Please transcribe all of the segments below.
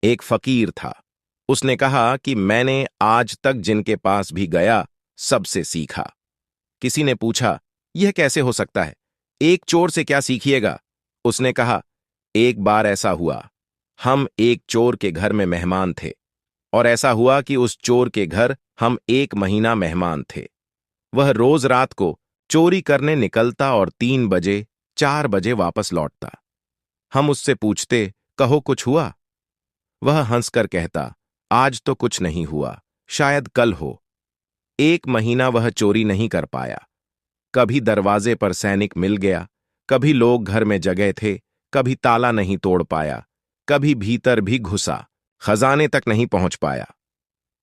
एक फकीर था। उसने कहा कि मैंने आज तक जिनके पास भी गया सबसे सीखा। किसी ने पूछा, यह कैसे हो सकता है? एक चोर से क्या सीखिएगा? उसने कहा, एक बार ऐसा हुआ, हम एक चोर के घर में मेहमान थे, और ऐसा हुआ कि उस चोर के घर हम 1 महीना मेहमान थे। वह रोज रात को चोरी करने निकलता और 3 बजे 4 बजे वापस लौटता। हम उससे पूछते, कहो कुछ हुआ? वह हंसकर कहता, आज तो कुछ नहीं हुआ, शायद कल हो। 1 महीना वह चोरी नहीं कर पाया। कभी दरवाजे पर सैनिक मिल गया, कभी लोग घर में जगह थे, कभी ताला नहीं तोड़ पाया, कभी भीतर भी घुसा, खजाने तक नहीं पहुंच पाया।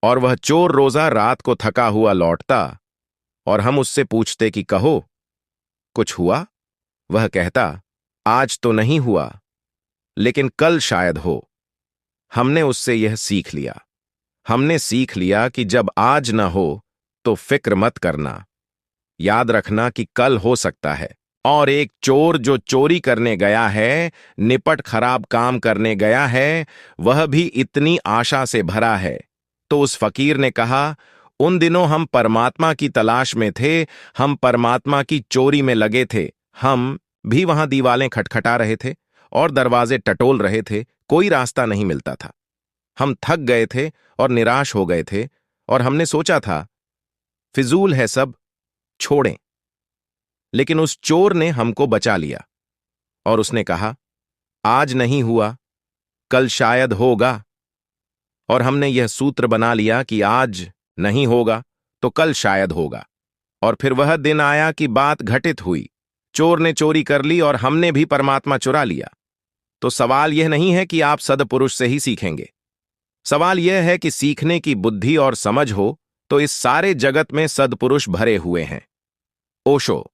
और वह चोर रोजा रात को थका हुआ लौटता, और हम उससे पूछते कि कहो कुछ हुआ? वह कहता, आज तो नहीं हुआ, लेकिन कल शायद हो। हमने उससे यह सीख लिया। हमने सीख लिया कि जब आज न हो तो फिक्र मत करना। याद रखना कि कल हो सकता है। और एक चोर जो चोरी करने गया है, निपट खराब काम करने गया है, वह भी इतनी आशा से भरा है। तो उस फकीर ने कहा, उन दिनों हम परमात्मा की तलाश में थे, हम परमात्मा की चोरी में लगे थे। हम भी वहां दीवालें खटखटा रहे थे और दरवाजे टटोल रहे थे, कोई रास्ता नहीं मिलता था। हम थक गए थे और निराश हो गए थे, और हमने सोचा था, फिजूल है सब, छोड़ें। लेकिन उस चोर ने हमको बचा लिया, और उसने कहा, आज नहीं हुआ, कल शायद होगा। और हमने यह सूत्र बना लिया कि आज नहीं होगा तो कल शायद होगा। और फिर वह दिन आया कि बात घटित हुई। चोर ने चोरी कर ली और हमने भी परमात्मा चुरा लिया। तो सवाल यह नहीं है कि आप सदपुरुष से ही सीखेंगे। सवाल यह है कि सीखने की बुद्धि और समझ हो तो इस सारे जगत में सदपुरुष भरे हुए हैं। ओशो।